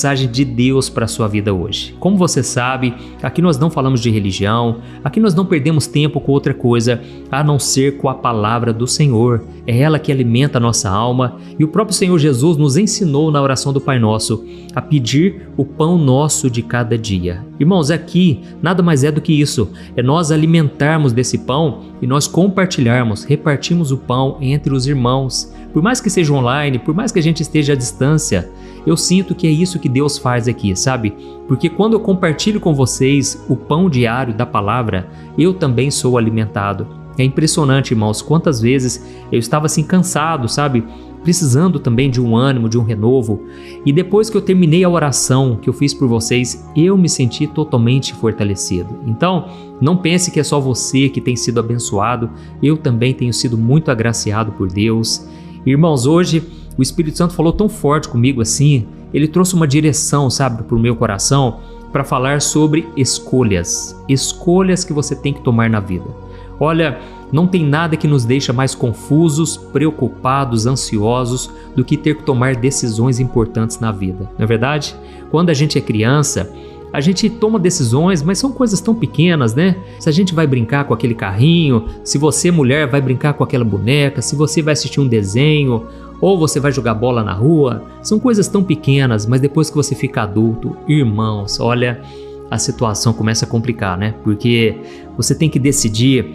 mensagem de Deus para a sua vida hoje. Como você sabe, aqui nós não falamos de religião, aqui nós não perdemos tempo com outra coisa a não ser com a palavra do Senhor. É ela que alimenta a nossa alma e o próprio Senhor Jesus nos ensinou na oração do Pai Nosso a pedir o pão nosso de cada dia. Irmãos, aqui nada mais é do que isso, é nós alimentarmos desse pão e nós compartilharmos, repartimos o pão entre os irmãos. Por mais que seja online, por mais que a gente esteja à distância, eu sinto que é isso que Deus faz aqui, sabe? Porque quando eu compartilho com vocês o pão diário da palavra, eu também sou alimentado. É impressionante, irmãos, quantas vezes eu estava assim cansado, sabe? Precisando também de um ânimo, de um renovo. E depois que eu terminei a oração que eu fiz por vocês, eu me senti totalmente fortalecido. Então, não pense que é só você que tem sido abençoado, eu também tenho sido muito agraciado por Deus. Irmãos, hoje o Espírito Santo falou tão forte comigo assim, ele trouxe uma direção, sabe, para o meu coração, para falar sobre escolhas que você tem que tomar na vida. Olha, não tem nada que nos deixa mais confusos, preocupados, ansiosos do que ter que tomar decisões importantes na vida, não é verdade? Quando a gente é criança, a gente toma decisões, mas são coisas tão pequenas, né? Se a gente vai brincar com aquele carrinho, se você, mulher, vai brincar com aquela boneca, se você vai assistir um desenho, ou você vai jogar bola na rua, são coisas tão pequenas, mas depois que você fica adulto, irmãos, olha, a situação começa a complicar, né? Porque você tem que decidir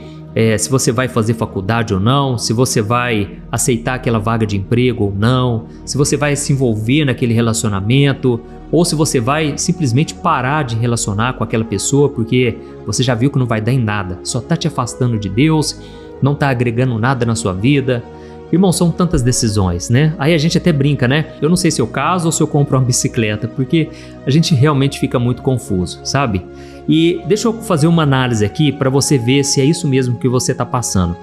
se você vai fazer faculdade ou não, se você vai aceitar aquela vaga de emprego ou não, se você vai se envolver naquele relacionamento, ou se você vai simplesmente parar de relacionar com aquela pessoa porque você já viu que não vai dar em nada, só está te afastando de Deus, não está agregando nada na sua vida. Irmão, são tantas decisões, né? Aí a gente até brinca, né? Eu não sei se eu caso ou se eu compro uma bicicleta, porque a gente realmente fica muito confuso, sabe? E deixa eu fazer uma análise aqui para você ver se é isso mesmo que você está passando.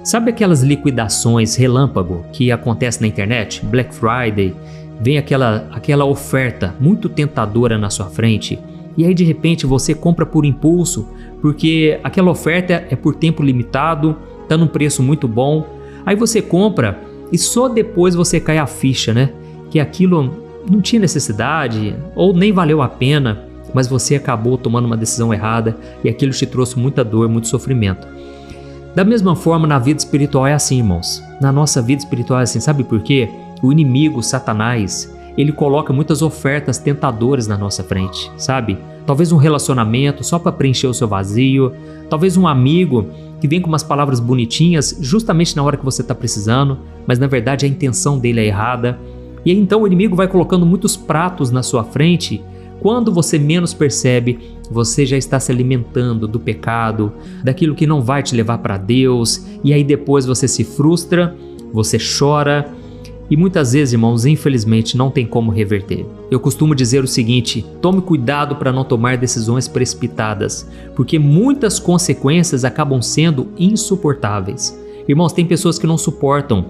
Sabe aquelas liquidações relâmpago que acontecem na internet? Black Friday, vem aquela oferta muito tentadora na sua frente e aí de repente você compra por impulso, porque aquela oferta é por tempo limitado, está num preço muito bom. Aí você compra e só depois você cai a ficha, né? Que aquilo não tinha necessidade ou nem valeu a pena, mas você acabou tomando uma decisão errada e aquilo te trouxe muita dor, muito sofrimento. Da mesma forma, na vida espiritual é assim, irmãos. Na nossa vida espiritual é assim, sabe por quê? O inimigo, Satanás, ele coloca muitas ofertas tentadoras na nossa frente, sabe? Talvez um relacionamento só para preencher o seu vazio, talvez um amigo que vem com umas palavras bonitinhas justamente na hora que você está precisando, mas na verdade a intenção dele é errada. E aí então o inimigo vai colocando muitos pratos na sua frente. Quando você menos percebe, você já está se alimentando do pecado, daquilo que não vai te levar para Deus, e aí depois você se frustra, você chora, e muitas vezes, irmãos, infelizmente não tem como reverter. Eu costumo dizer o seguinte: tome cuidado para não tomar decisões precipitadas, porque muitas consequências acabam sendo insuportáveis. Irmãos, tem pessoas que não suportam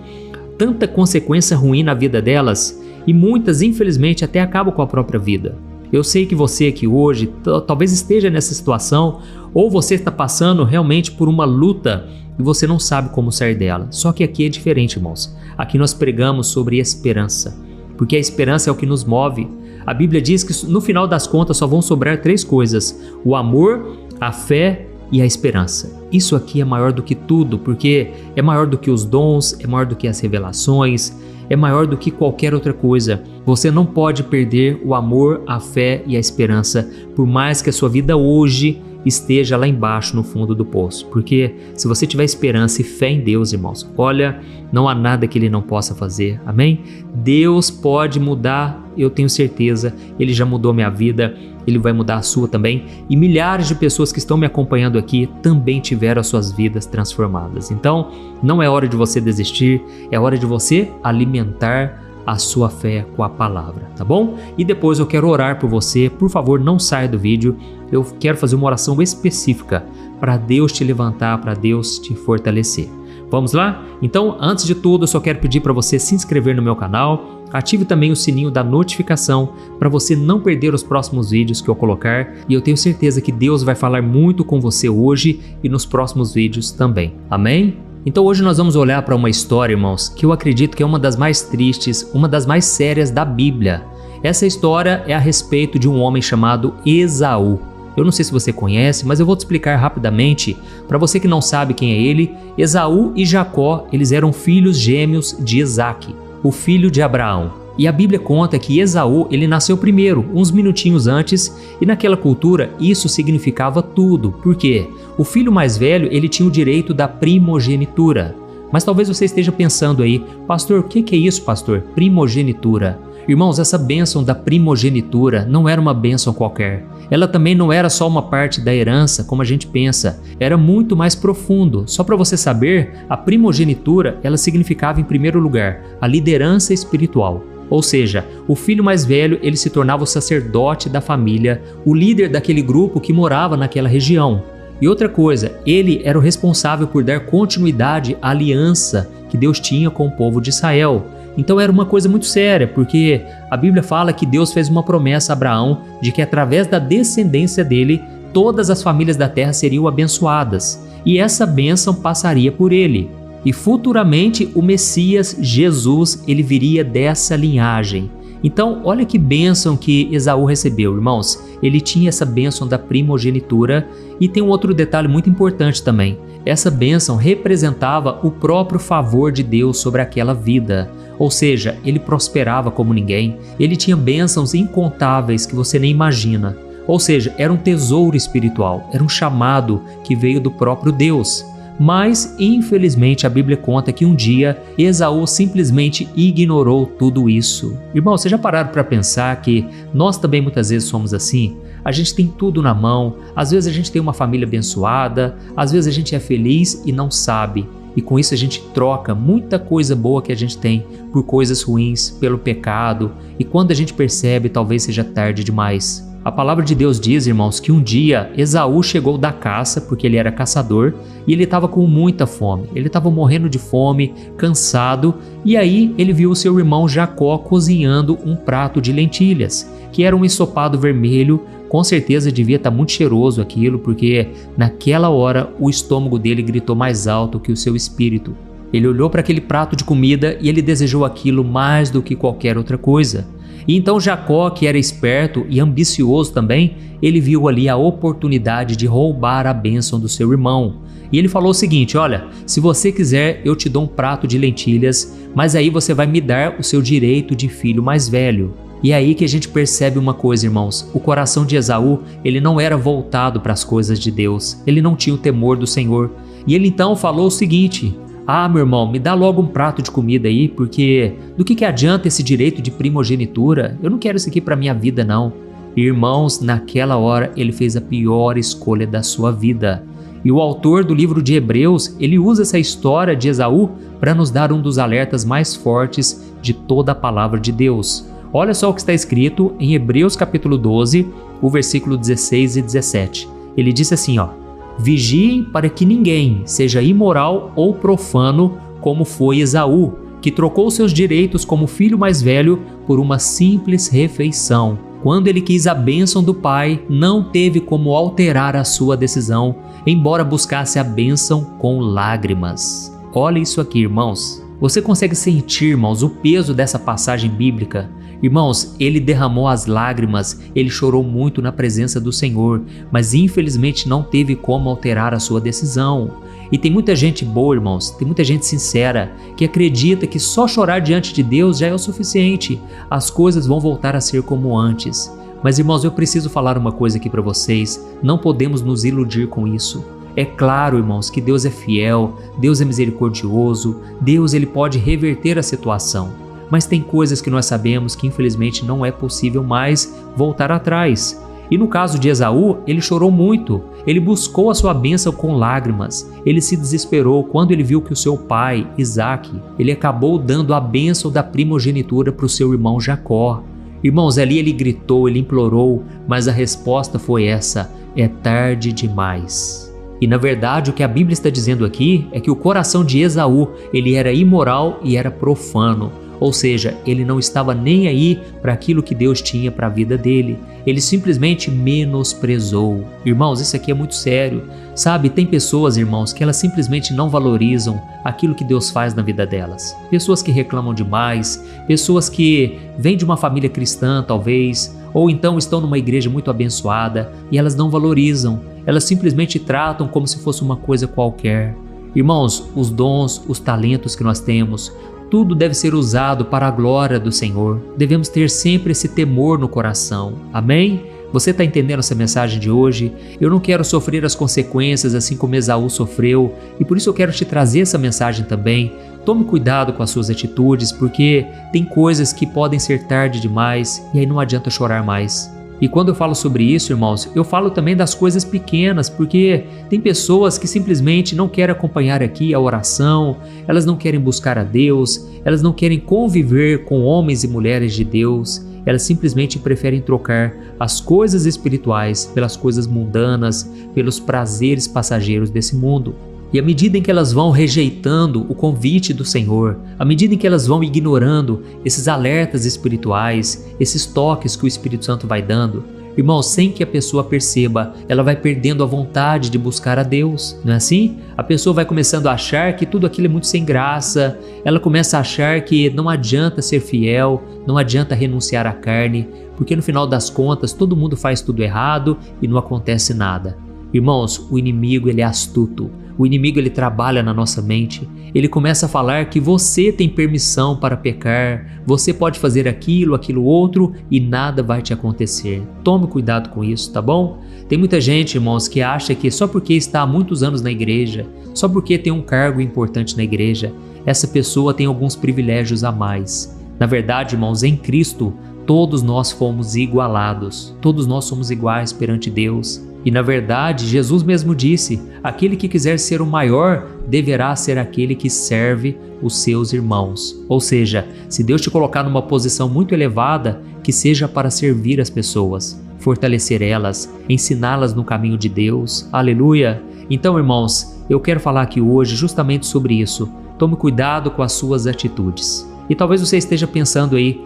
tanta consequência ruim na vida delas, e muitas, infelizmente, até acabam com a própria vida. Eu sei que você aqui hoje talvez esteja nessa situação, ou você está passando realmente por uma luta e você não sabe como sair dela. Só que aqui é diferente, irmãos. Aqui nós pregamos sobre esperança, porque a esperança é o que nos move. A Bíblia diz que no final das contas só vão sobrar 3 coisas: o amor, a fé e a esperança. Isso aqui é maior do que tudo, porque é maior do que os dons, é maior do que as revelações, é maior do que qualquer outra coisa. Você não pode perder o amor, a fé e a esperança, por mais que a sua vida hoje esteja lá embaixo no fundo do poço. Porque se você tiver esperança e fé em Deus, irmãos, olha, não há nada que Ele não possa fazer, amém? Deus pode mudar, eu tenho certeza, Ele já mudou minha vida, Ele vai mudar a sua também, e milhares de pessoas que estão me acompanhando aqui também tiveram as suas vidas transformadas. Então, não é hora de você desistir, é hora de você alimentar a sua fé com a palavra, tá bom? E depois eu quero orar por você. Por favor, não saia do vídeo. Eu quero fazer uma oração específica para Deus te levantar, para Deus te fortalecer. Vamos lá? Então, antes de tudo, eu só quero pedir para você se inscrever no meu canal, ative também o sininho da notificação para você não perder os próximos vídeos que eu colocar, e eu tenho certeza que Deus vai falar muito com você hoje e nos próximos vídeos também. Amém? Então hoje nós vamos olhar para uma história, irmãos, que eu acredito que é uma das mais tristes, uma das mais sérias da Bíblia. Essa história é a respeito de um homem chamado Esaú. Eu não sei se você conhece, mas eu vou te explicar rapidamente. Para você que não sabe quem é ele, Esaú e Jacó, eles eram filhos gêmeos de Isaque, o filho de Abraão. E a Bíblia conta que Esaú, ele nasceu primeiro, uns minutinhos antes, e naquela cultura isso significava tudo. Por quê? O filho mais velho, ele tinha o direito da primogenitura. Mas talvez você esteja pensando aí, pastor, o que é isso, pastor? Primogenitura. Irmãos, essa bênção da primogenitura não era uma bênção qualquer. Ela também não era só uma parte da herança, como a gente pensa. Era muito mais profundo. Só para você saber, a primogenitura, ela significava, em primeiro lugar, a liderança espiritual. Ou seja, o filho mais velho, ele se tornava o sacerdote da família, o líder daquele grupo que morava naquela região. E outra coisa, ele era o responsável por dar continuidade à aliança que Deus tinha com o povo de Israel. Então era uma coisa muito séria, porque a Bíblia fala que Deus fez uma promessa a Abraão de que através da descendência dele, todas as famílias da terra seriam abençoadas. E essa bênção passaria por ele. E futuramente o Messias, Jesus, ele viria dessa linhagem. Então, olha que bênção que Esaú recebeu, irmãos. Ele tinha essa bênção da primogenitura e tem um outro detalhe muito importante também. Essa bênção representava o próprio favor de Deus sobre aquela vida. Ou seja, ele prosperava como ninguém. Ele tinha bênçãos incontáveis que você nem imagina. Ou seja, era um tesouro espiritual, era um chamado que veio do próprio Deus. Mas, infelizmente, a Bíblia conta que um dia Esaú simplesmente ignorou tudo isso. Irmão, vocês já pararam para pensar que nós também muitas vezes somos assim? A gente tem tudo na mão, às vezes a gente tem uma família abençoada, às vezes a gente é feliz e não sabe. E com isso a gente troca muita coisa boa que a gente tem por coisas ruins, pelo pecado. E quando a gente percebe, talvez seja tarde demais. A palavra de Deus diz, irmãos, que um dia Esaú chegou da caça, porque ele era caçador, e ele estava com muita fome. Ele estava morrendo de fome, cansado, e aí ele viu o seu irmão Jacó cozinhando um prato de lentilhas, que era um ensopado vermelho. Com certeza devia estar muito cheiroso aquilo, porque naquela hora o estômago dele gritou mais alto que o seu espírito. Ele olhou para aquele prato de comida e ele desejou aquilo mais do que qualquer outra coisa. E então Jacó, que era esperto e ambicioso também, ele viu ali a oportunidade de roubar a bênção do seu irmão. E ele falou o seguinte: olha, se você quiser eu te dou um prato de lentilhas, mas aí você vai me dar o seu direito de filho mais velho. E é aí que a gente percebe uma coisa, irmãos, o coração de Esaú, ele não era voltado para as coisas de Deus, ele não tinha o temor do Senhor. E ele então falou o seguinte: ah, meu irmão, me dá logo um prato de comida aí, porque do que adianta esse direito de primogenitura? Eu não quero isso aqui para minha vida, não. Irmãos, naquela hora ele fez a pior escolha da sua vida. E o autor do livro de Hebreus, ele usa essa história de Esaú para nos dar um dos alertas mais fortes de toda a palavra de Deus. Olha só o que está escrito em Hebreus capítulo 12, o versículo 16 e 17. Ele disse assim, ó: vigiem para que ninguém seja imoral ou profano como foi Esaú, que trocou seus direitos como filho mais velho por uma simples refeição. Quando ele quis a bênção do pai, não teve como alterar a sua decisão, embora buscasse a bênção com lágrimas. Olha isso aqui, irmãos. Você consegue sentir, irmãos, o peso dessa passagem bíblica? Irmãos, ele derramou as lágrimas, ele chorou muito na presença do Senhor, mas infelizmente não teve como alterar a sua decisão. E tem muita gente boa, irmãos, tem muita gente sincera, que acredita que só chorar diante de Deus já é o suficiente, as coisas vão voltar a ser como antes. Mas, irmãos, eu preciso falar uma coisa aqui para vocês, não podemos nos iludir com isso. É claro, irmãos, que Deus é fiel, Deus é misericordioso, Deus ele pode reverter a situação. Mas tem coisas que nós sabemos que infelizmente não é possível mais voltar atrás. E no caso de Esaú, ele chorou muito, ele buscou a sua bênção com lágrimas, ele se desesperou quando ele viu que o seu pai, Isaque, ele acabou dando a bênção da primogenitura para o seu irmão Jacó. Irmãos, ali ele gritou, ele implorou, mas a resposta foi essa: é tarde demais. E na verdade o que a Bíblia está dizendo aqui é que o coração de Esaú, ele era imoral e era profano. Ou seja, ele não estava nem aí para aquilo que Deus tinha para a vida dele. Ele simplesmente menosprezou. Irmãos, isso aqui é muito sério. Sabe, tem pessoas, irmãos, que elas simplesmente não valorizam aquilo que Deus faz na vida delas. Pessoas que reclamam demais, pessoas que vêm de uma família cristã, talvez, ou então estão numa igreja muito abençoada e elas não valorizam. Elas simplesmente tratam como se fosse uma coisa qualquer. Irmãos, os dons, os talentos que nós temos, tudo deve ser usado para a glória do Senhor. Devemos ter sempre esse temor no coração. Amém? Você está entendendo essa mensagem de hoje? Eu não quero sofrer as consequências assim como Esaú sofreu, e por isso eu quero te trazer essa mensagem também. Tome cuidado com as suas atitudes, porque tem coisas que podem ser tarde demais e aí não adianta chorar mais. E quando eu falo sobre isso, irmãos, eu falo também das coisas pequenas, porque tem pessoas que simplesmente não querem acompanhar aqui a oração, elas não querem buscar a Deus, elas não querem conviver com homens e mulheres de Deus, elas simplesmente preferem trocar as coisas espirituais pelas coisas mundanas, pelos prazeres passageiros desse mundo. E à medida em que elas vão rejeitando o convite do Senhor, à medida em que elas vão ignorando esses alertas espirituais, esses toques que o Espírito Santo vai dando, irmãos, sem que a pessoa perceba, ela vai perdendo a vontade de buscar a Deus, não é assim? A pessoa vai começando a achar que tudo aquilo é muito sem graça, ela começa a achar que não adianta ser fiel, não adianta renunciar à carne, porque no final das contas todo mundo faz tudo errado e não acontece nada. Irmãos, o inimigo ele é astuto. O inimigo ele trabalha na nossa mente, ele começa a falar que você tem permissão para pecar, você pode fazer aquilo, aquilo outro e nada vai te acontecer. Tome cuidado com isso, tá bom? Tem muita gente, irmãos, que acha que só porque está há muitos anos na igreja, só porque tem um cargo importante na igreja, essa pessoa tem alguns privilégios a mais. Na verdade, irmãos, em Cristo, todos nós fomos igualados, todos nós somos iguais perante Deus. E na verdade, Jesus mesmo disse, aquele que quiser ser o maior, deverá ser aquele que serve os seus irmãos. Ou seja, se Deus te colocar numa posição muito elevada, que seja para servir as pessoas, fortalecer elas, ensiná-las no caminho de Deus. Aleluia! Então, irmãos, eu quero falar aqui hoje justamente sobre isso. Tome cuidado com as suas atitudes. E talvez você esteja pensando aí,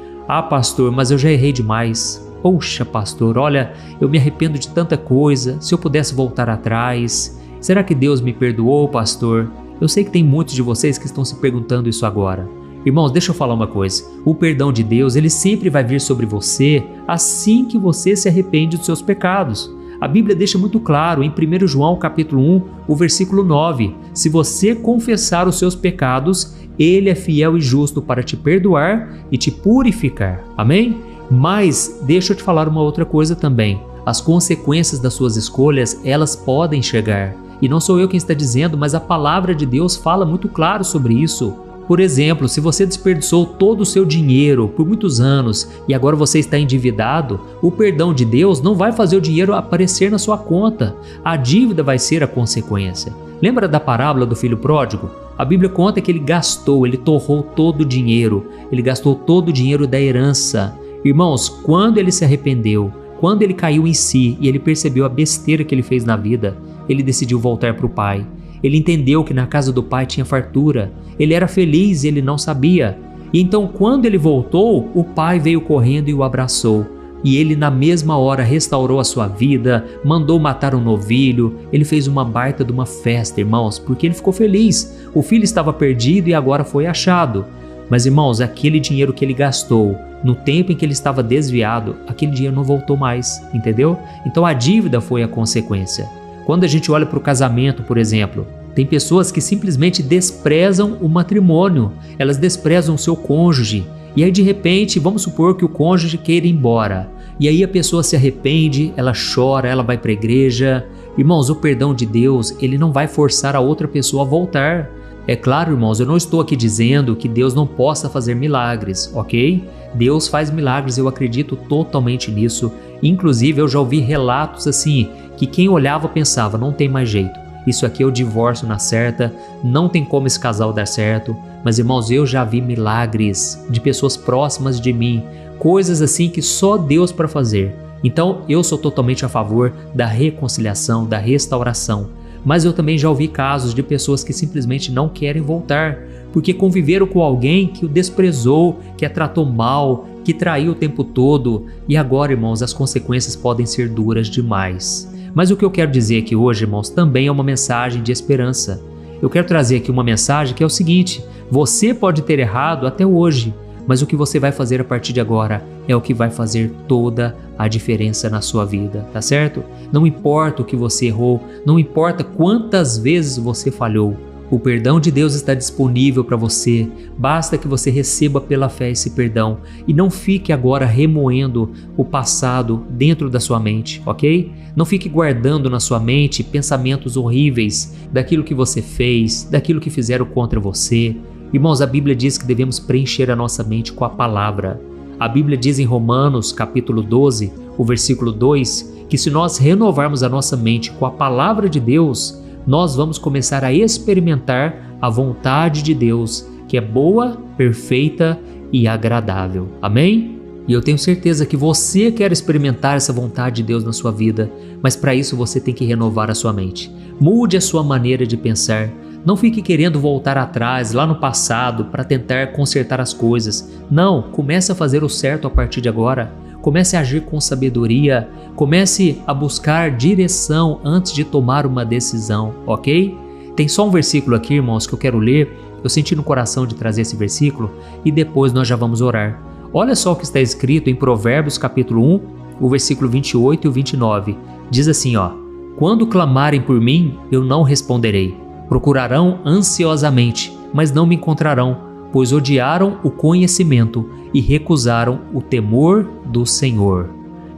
pastor, mas eu já errei demais. Poxa, pastor, olha, eu me arrependo de tanta coisa, se eu pudesse voltar atrás. Será que Deus me perdoou, pastor? Eu sei que tem muitos de vocês que estão se perguntando isso agora. Irmãos, deixa eu falar uma coisa. O perdão de Deus, ele sempre vai vir sobre você assim que você se arrepende dos seus pecados. A Bíblia deixa muito claro em 1 João capítulo 1, o versículo 9. Se você confessar os seus pecados, Ele é fiel e justo para te perdoar e te purificar. Amém? Mas deixa eu te falar uma outra coisa também. As consequências das suas escolhas, elas podem chegar. E não sou eu quem está dizendo, mas a palavra de Deus fala muito claro sobre isso. Por exemplo, se você desperdiçou todo o seu dinheiro por muitos anos e agora você está endividado, o perdão de Deus não vai fazer o dinheiro aparecer na sua conta. A dívida vai ser a consequência. Lembra da parábola do filho pródigo? A Bíblia conta que ele torrou todo o dinheiro. Ele gastou todo o dinheiro da herança. Irmãos, quando ele se arrependeu, quando ele caiu em si e ele percebeu a besteira que ele fez na vida, ele decidiu voltar para o pai. Ele entendeu que na casa do pai tinha fartura. Ele era feliz e ele não sabia. E então, quando ele voltou, o pai veio correndo e o abraçou. E ele, na mesma hora, restaurou a sua vida, mandou matar um novilho. Ele fez uma baita de uma festa, irmãos, porque ele ficou feliz. O filho estava perdido e agora foi achado. Mas, irmãos, aquele dinheiro que ele gastou, no tempo em que ele estava desviado, aquele dinheiro não voltou mais, entendeu? Então a dívida foi a consequência. Quando a gente olha para o casamento, por exemplo, tem pessoas que simplesmente desprezam o matrimônio, elas desprezam o seu cônjuge. E aí de repente, vamos supor que o cônjuge queira ir embora. E aí a pessoa se arrepende, ela chora, ela vai para a igreja. Irmãos, o perdão de Deus, ele não vai forçar a outra pessoa a voltar. É claro, irmãos, eu não estou aqui dizendo que Deus não possa fazer milagres, ok? Deus faz milagres, eu acredito totalmente nisso. Inclusive, eu já ouvi relatos assim, que quem olhava pensava, não tem mais jeito. Isso aqui é o divórcio na certa, não tem como esse casal dar certo. Mas, irmãos, eu já vi milagres de pessoas próximas de mim, coisas assim que só Deus para fazer. Então, eu sou totalmente a favor da reconciliação, da restauração. Mas eu também já ouvi casos de pessoas que simplesmente não querem voltar, porque conviveram com alguém que o desprezou, que a tratou mal, que traiu o tempo todo. E agora, irmãos, as consequências podem ser duras demais. Mas o que eu quero dizer aqui hoje, irmãos, também é uma mensagem de esperança. Eu quero trazer aqui uma mensagem que é o seguinte: você pode ter errado até hoje, mas o que você vai fazer a partir de agora é o que vai fazer toda a diferença na sua vida, tá certo? Não importa o que você errou, não importa quantas vezes você falhou, o perdão de Deus está disponível para você, basta que você receba pela fé esse perdão e não fique agora remoendo o passado dentro da sua mente, ok? Não fique guardando na sua mente pensamentos horríveis daquilo que você fez, daquilo que fizeram contra você. Irmãos, a Bíblia diz que devemos preencher a nossa mente com a palavra. A Bíblia diz em Romanos, capítulo 12, o versículo 2, que se nós renovarmos a nossa mente com a palavra de Deus, nós vamos começar a experimentar a vontade de Deus, que é boa, perfeita e agradável. Amém? E eu tenho certeza que você quer experimentar essa vontade de Deus na sua vida, mas para isso você tem que renovar a sua mente. Mude a sua maneira de pensar. Não fique querendo voltar atrás, lá no passado, para tentar consertar as coisas. Não, comece a fazer o certo a partir de agora. Comece a agir com sabedoria. Comece a buscar direção antes de tomar uma decisão, ok? Tem só um versículo aqui, irmãos, que eu quero ler. Eu senti no coração de trazer esse versículo e depois nós já vamos orar. Olha só o que está escrito em Provérbios, capítulo 1, o versículo 28 e o 29. Diz assim, ó: quando clamarem por mim, eu não responderei. Procurarão ansiosamente, mas não me encontrarão, pois odiaram o conhecimento e recusaram o temor do Senhor.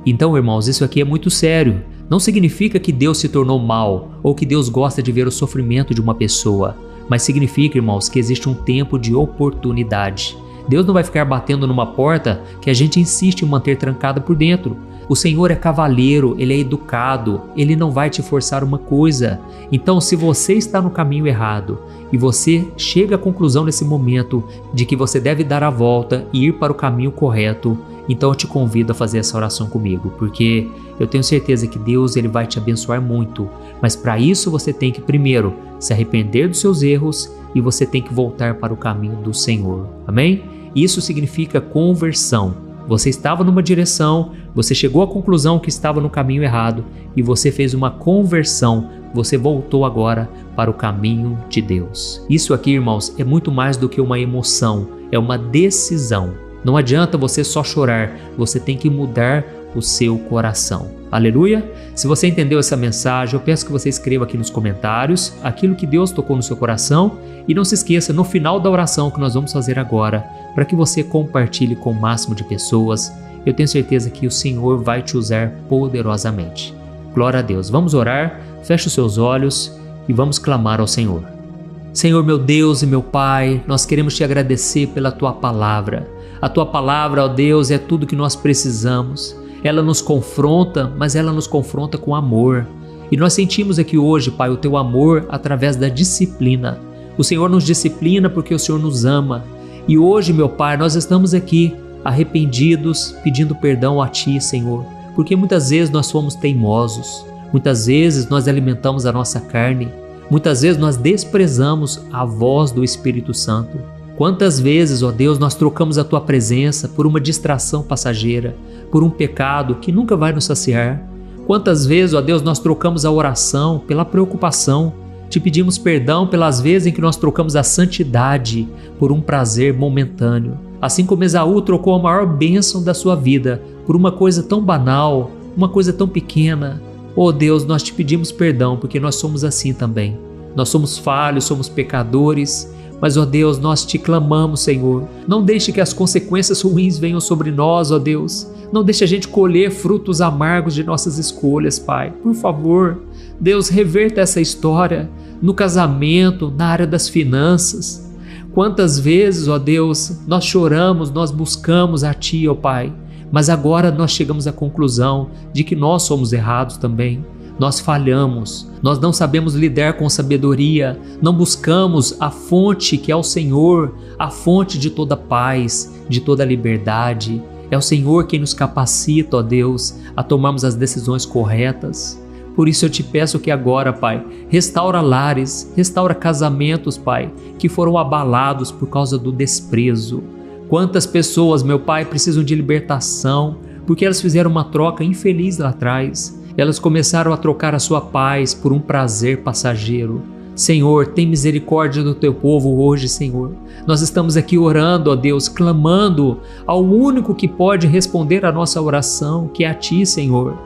Então, irmãos, isso aqui é muito sério. Não significa que Deus se tornou mal ou que Deus gosta de ver o sofrimento de uma pessoa, mas significa, irmãos, que existe um tempo de oportunidade. Deus não vai ficar batendo numa porta que a gente insiste em manter trancada por dentro. O Senhor é cavalheiro, Ele é educado, Ele não vai te forçar uma coisa. Então, se você está no caminho errado e você chega à conclusão nesse momento de que você deve dar a volta e ir para o caminho correto, então eu te convido a fazer essa oração comigo, porque eu tenho certeza que Deus Ele vai te abençoar muito. Mas para isso você tem que primeiro se arrepender dos seus erros e você tem que voltar para o caminho do Senhor. Amém? Isso significa conversão. Você estava numa direção, você chegou à conclusão que estava no caminho errado e você fez uma conversão, você voltou agora para o caminho de Deus. Isso aqui, irmãos, é muito mais do que uma emoção, é uma decisão. Não adianta você só chorar, você tem que mudar o seu coração. Aleluia! Se você entendeu essa mensagem, eu peço que você escreva aqui nos comentários aquilo que Deus tocou no seu coração e não se esqueça, no final da oração que nós vamos fazer agora, para que você compartilhe com o máximo de pessoas. Eu tenho certeza que o Senhor vai te usar poderosamente. Glória a Deus. Vamos orar, feche os seus olhos e vamos clamar ao Senhor. Senhor, meu Deus e meu Pai, nós queremos te agradecer pela Tua palavra. A Tua palavra, ó Deus, é tudo que nós precisamos. Ela nos confronta, mas ela nos confronta com amor. E nós sentimos aqui hoje, Pai, o Teu amor através da disciplina. O Senhor nos disciplina porque o Senhor nos ama. E hoje, meu Pai, nós estamos aqui arrependidos, pedindo perdão a Ti, Senhor, porque muitas vezes nós fomos teimosos, muitas vezes nós alimentamos a nossa carne, muitas vezes nós desprezamos a voz do Espírito Santo. Quantas vezes, ó Deus, nós trocamos a Tua presença por uma distração passageira, por um pecado que nunca vai nos saciar. Quantas vezes, ó Deus, nós trocamos a oração pela preocupação. Te pedimos perdão pelas vezes em que nós trocamos a santidade por um prazer momentâneo. Assim como Esaú trocou a maior bênção da sua vida por uma coisa tão banal, uma coisa tão pequena. Oh Deus, nós te pedimos perdão porque nós somos assim também. Nós somos falhos, somos pecadores. Mas, ó Deus, nós te clamamos, Senhor. Não deixe que as consequências ruins venham sobre nós, ó Deus. Não deixe a gente colher frutos amargos de nossas escolhas, Pai. Por favor, Deus, reverta essa história no casamento, na área das finanças. Quantas vezes, ó Deus, nós choramos, nós buscamos a Ti, ó Pai. Mas agora nós chegamos à conclusão de que nós somos errados também. Nós falhamos, nós não sabemos lidar com sabedoria, não buscamos a fonte que é o Senhor, a fonte de toda paz, de toda liberdade. É o Senhor quem nos capacita, ó Deus, a tomarmos as decisões corretas. Por isso eu te peço que agora, Pai, restaura lares, restaura casamentos, Pai, que foram abalados por causa do desprezo. Quantas pessoas, meu Pai, precisam de libertação, porque elas fizeram uma troca infeliz lá atrás. Elas começaram a trocar a sua paz por um prazer passageiro. Senhor, tem misericórdia do teu povo hoje, Senhor. Nós estamos aqui orando, ó Deus, clamando ao único que pode responder a nossa oração, que é a Ti, Senhor.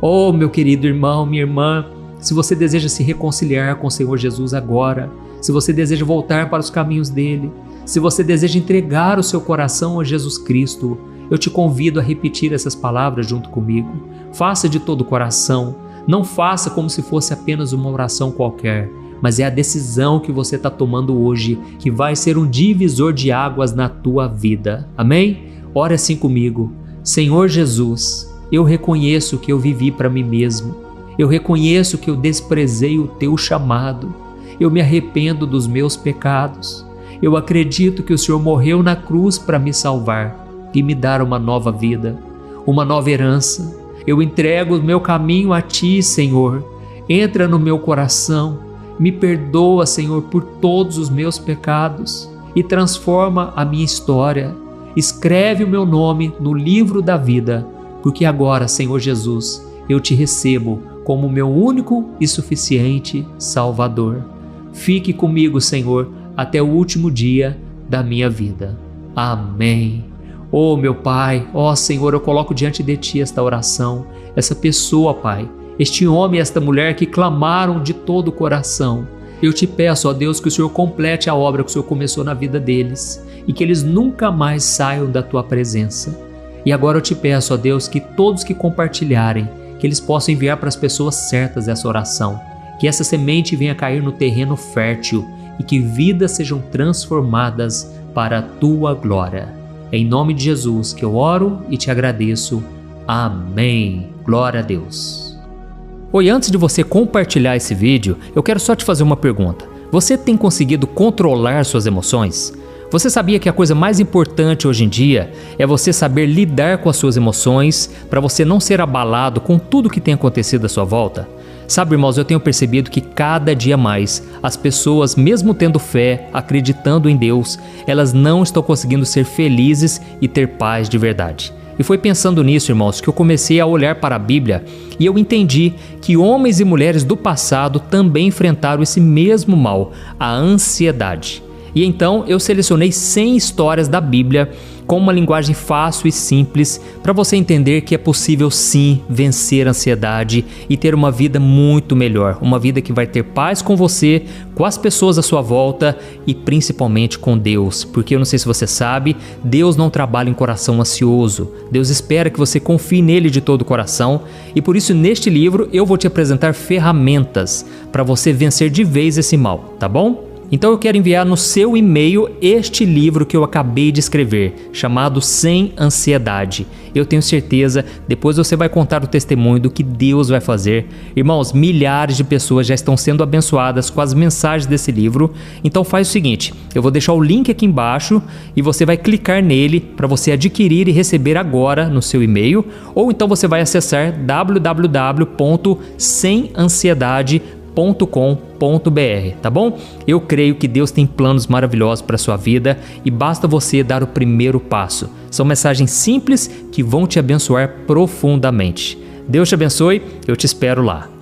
Oh, meu querido irmão, minha irmã, se você deseja se reconciliar com o Senhor Jesus agora, se você deseja voltar para os caminhos dele, se você deseja entregar o seu coração a Jesus Cristo, eu te convido a repetir essas palavras junto comigo. Faça de todo o coração, não faça como se fosse apenas uma oração qualquer, mas é a decisão que você está tomando hoje que vai ser um divisor de águas na tua vida. Amém? Ore assim comigo. Senhor Jesus, eu reconheço que eu vivi para mim mesmo. Eu reconheço que eu desprezei o teu chamado. Eu me arrependo dos meus pecados. Eu acredito que o Senhor morreu na cruz para me salvar e me dar uma nova vida, uma nova herança. Eu entrego o meu caminho a Ti, Senhor. Entra no meu coração. Me perdoa, Senhor, por todos os meus pecados e transforma a minha história. Escreve o meu nome no livro da vida, porque agora, Senhor Jesus, eu te recebo como meu único e suficiente Salvador. Fique comigo, Senhor, até o último dia da minha vida. Amém. Oh, meu Pai, oh, Senhor, eu coloco diante de Ti esta oração, essa pessoa, Pai, este homem e esta mulher que clamaram de todo o coração. Eu te peço, ó Deus, que o Senhor complete a obra que o Senhor começou na vida deles e que eles nunca mais saiam da Tua presença. E agora eu te peço, ó Deus, que todos que compartilharem, que eles possam enviar para as pessoas certas essa oração, que essa semente venha cair no terreno fértil e que vidas sejam transformadas para a Tua glória. É em nome de Jesus que eu oro e te agradeço. Amém. Glória a Deus. Oi, antes de você compartilhar esse vídeo, eu quero só te fazer uma pergunta. Você tem conseguido controlar suas emoções? Você sabia que a coisa mais importante hoje em dia é você saber lidar com as suas emoções para você não ser abalado com tudo que tem acontecido à sua volta? Sabe, irmãos, eu tenho percebido que cada dia mais as pessoas, mesmo tendo fé, acreditando em Deus, elas não estão conseguindo ser felizes e ter paz de verdade. E foi pensando nisso, irmãos, que eu comecei a olhar para a Bíblia e eu entendi que homens e mulheres do passado também enfrentaram esse mesmo mal, a ansiedade. E então eu selecionei 100 histórias da Bíblia com uma linguagem fácil e simples para você entender que é possível sim vencer a ansiedade e ter uma vida muito melhor, uma vida que vai ter paz com você, com as pessoas à sua volta e principalmente com Deus, porque eu não sei se você sabe, Deus não trabalha em coração ansioso, Deus espera que você confie nele de todo o coração e por isso neste livro eu vou te apresentar ferramentas para você vencer de vez esse mal, tá bom? Então eu quero enviar no seu e-mail este livro que eu acabei de escrever, chamado Sem Ansiedade. Eu tenho certeza, depois você vai contar o testemunho do que Deus vai fazer. Irmãos, milhares de pessoas já estão sendo abençoadas com as mensagens desse livro. Então faz o seguinte, eu vou deixar o link aqui embaixo e você vai clicar nele para você adquirir e receber agora no seu e-mail. Ou então você vai acessar www.semansiedade.com.br, tá bom? Eu creio que Deus tem planos maravilhosos para a sua vida e basta você dar o primeiro passo. São mensagens simples que vão te abençoar profundamente. Deus te abençoe, eu te espero lá.